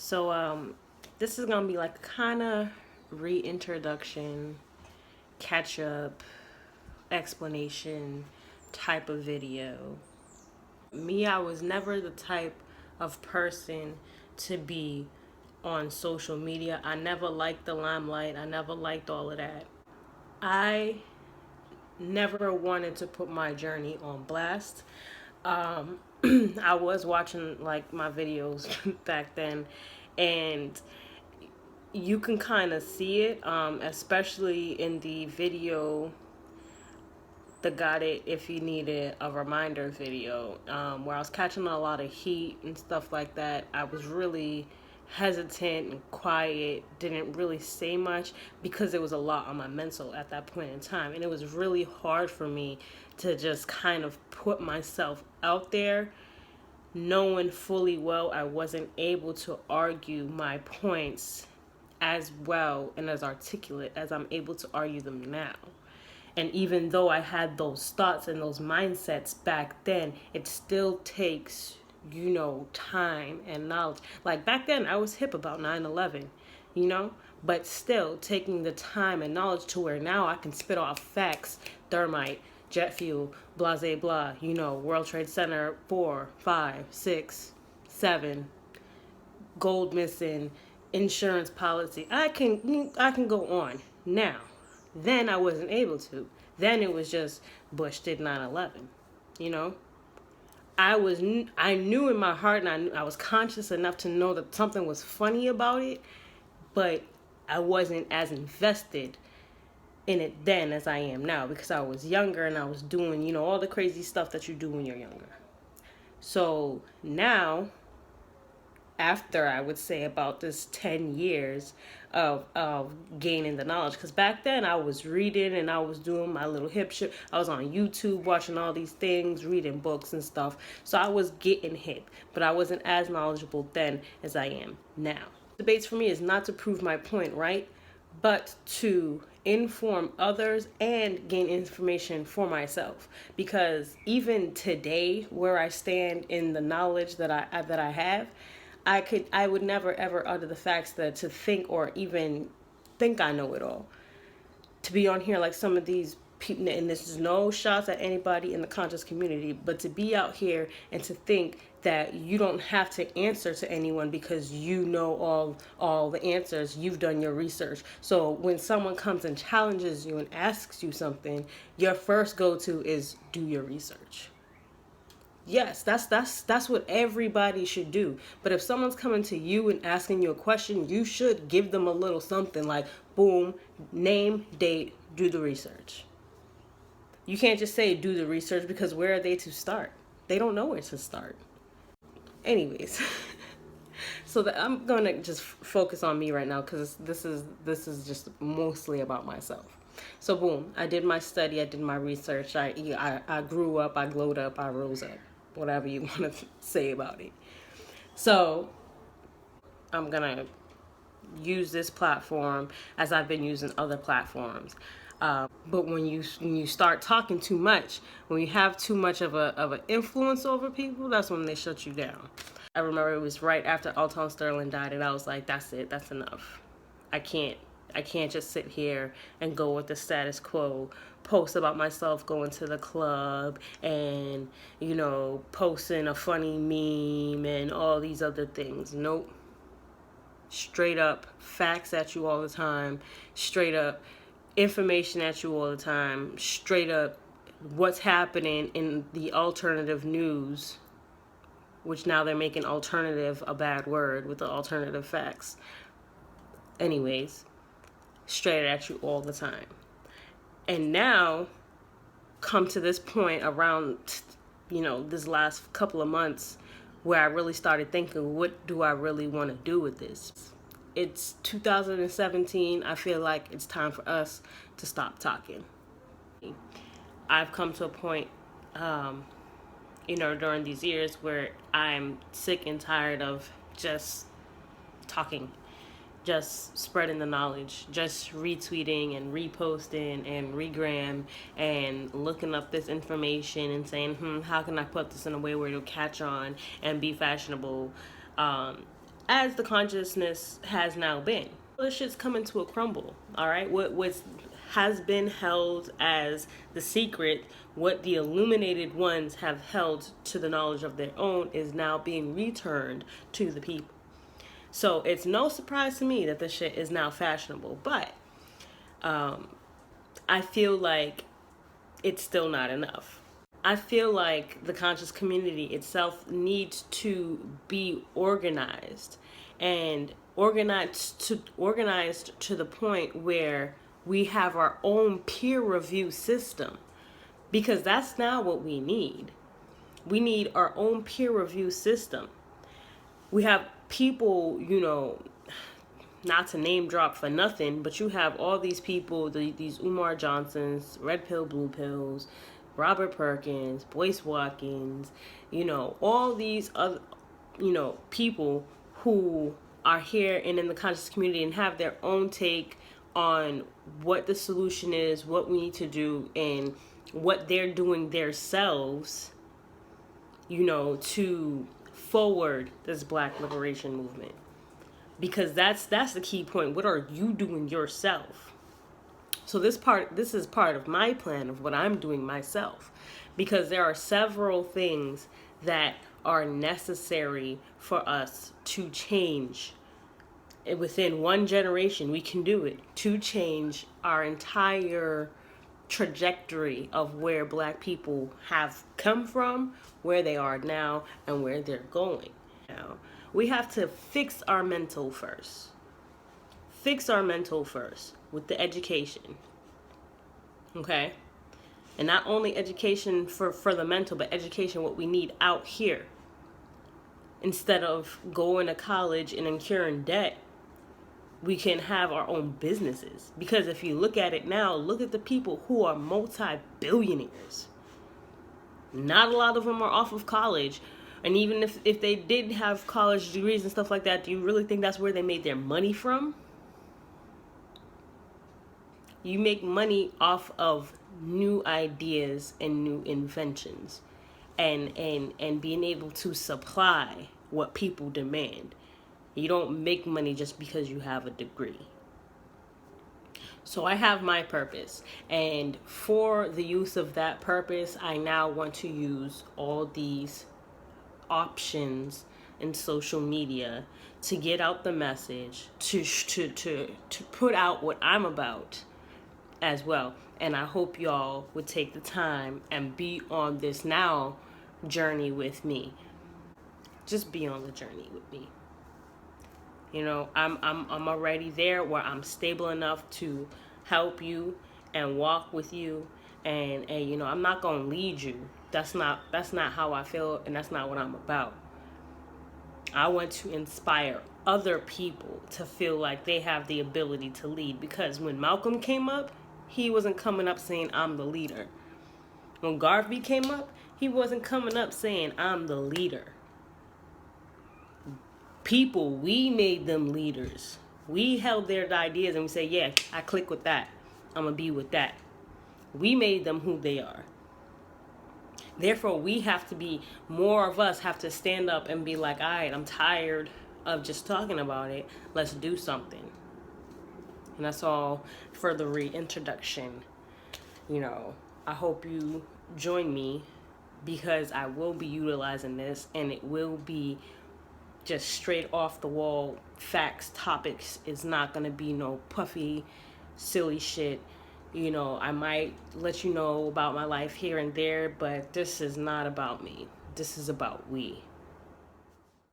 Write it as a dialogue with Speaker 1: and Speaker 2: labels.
Speaker 1: So this is gonna be like kind of reintroduction, catch up, explanation type of video. Me, I was never the type of person to be on social media. I never liked the limelight. I never liked all of that. I never wanted to put my journey on blast. Um, I was watching like my videos back then, and you can kind of see it, especially in the video, the Got It If You Needed a Reminder video, where I was catching a lot of heat and stuff like that. I was really hesitant and quiet, didn't really say much because there was a lot on my mental at that point in time. And it was really hard for me to just kind of put myself out there, knowing fully well I wasn't able to argue my points as well and as articulate as I'm able to argue them now. And even though I had those thoughts and those mindsets back then, it still takes, time and knowledge. Like back then, I was hip about 9/11, but still taking the time and knowledge to where now I can spit off facts, thermite, jet fuel, blah, blah, blah, World Trade Center 4, 5, 6, 7, gold missing, insurance policy. I can go on now. Then I wasn't able to. Then it was just Bush did 9/11. You know, I knew in my heart, and I was conscious enough to know that something was funny about it, but I wasn't as invested in it then as I am now because I was younger and I was doing, all the crazy stuff that you do when you're younger. So now, after I would say about this 10 years of gaining the knowledge, because back then I was reading and I was doing my little hip shit. I was on YouTube watching all these things, reading books and stuff, so I was getting hip, but I wasn't as knowledgeable then as I am now. Debates for me is not to prove my point, right, but to inform others and gain information for myself, because even today where I stand in the knowledge that I have, I would never ever utter the facts that to think or even think I know it all. To be on here like some of these people, and this is no shots at anybody in the conscious community, but to be out here and to think that you don't have to answer to anyone because you know all the answers, you've done your research. So when someone comes and challenges you and asks you something, your first go-to is do your research. Yes, that's what everybody should do. But if someone's coming to you and asking you a question, you should give them a little something like, boom, name, date, do the research. You can't just say do the research, because where are they to start? They don't know where to start. Anyways, so I'm gonna just focus on me right now because this is just mostly about myself. So boom, I did my study, I did my research, I grew up, I glowed up, I rose up, whatever you want to say about it. So I'm gonna use this platform as I've been using other platforms. But when you start talking too much, when you have too much of an influence over people, that's when they shut you down. I remember it was right after Alton Sterling died, and I was like, that's it, that's enough. I can't just sit here and go with the status quo, post about myself going to the club and, posting a funny meme and all these other things. Nope. Straight up facts at you all the time. Straight up information at you all the time. Straight up what's happening in the alternative news, which now they're making alternative a bad word with the alternative facts. Anyways, straight at you all the time. And now, come to this point around, this last couple of months where I really started thinking, what do I really want to do with this? It's 2017. I feel like it's time for us to stop talking. I've come to a point, during these years where I'm sick and tired of just talking, just spreading the knowledge, just retweeting and reposting and regram and looking up this information and saying, how can I put this in a way where it'll catch on and be fashionable? as the consciousness has now been. This shit's coming to a crumble. All right, what has been held as the secret, what the illuminated ones have held to the knowledge of their own, is now being returned to the people. So it's no surprise to me that this shit is now fashionable, but I feel like it's still not enough. I feel like the conscious community itself needs to be organized, and organized to the point where we have our own peer review system, because that's now what we need. We need our own peer review system. We have people, not to name drop for nothing, but you have all these people, these Umar Johnsons, Red Pill, Blue Pills, Robert Perkins, Boyce Watkins, all these other, people who are here and in the conscious community and have their own take on what the solution is, what we need to do, and what they're doing themselves, to forward this Black liberation movement. Because that's the key point. What are you doing yourself? So this is part of my plan of what I'm doing myself, because there are several things that are necessary for us to change. Within one generation, we can do it, to change our entire trajectory of where Black people have come from, where they are now, and where they're going. Now, we have to fix our mental first. Fix our mental first with the education. Okay? And not only education for the mental, but education what we need out here. Instead of going to college and incurring debt, we can have our own businesses. Because if you look at it now, look at the people who are multi-billionaires. Not a lot of them are off of college. And even if they did have college degrees and stuff like that, do you really think that's where they made their money from? You make money off of new ideas and new inventions, and being able to supply what people demand. You don't make money just because you have a degree. So I have my purpose, and for the use of that purpose, I now want to use all these options in social media to get out the message, to put out what I'm about as well. And I hope y'all would take the time and be on this now journey with me. Just be on the journey with me. I'm already there where I'm stable enough to help you and walk with you, and I'm not gonna lead you. That's not how I feel, and that's not what I'm about. I want to inspire other people to feel like they have the ability to lead, because when Malcolm came up, he wasn't coming up saying I'm the leader. When Garvey came up, he wasn't coming up saying I'm the leader. People, we made them leaders. We held their ideas and we say, yeah, I click with that. I'm going to be with that. We made them who they are. Therefore, we have to be, more of us have to stand up and be like, all right, I'm tired of just talking about it. Let's do something. And that's all for the reintroduction. I hope you join me, because I will be utilizing this, and it will be just straight off the wall facts, topics. It's not going to be no puffy, silly shit. I might let you know about my life here and there, but this is not about me. This is about we.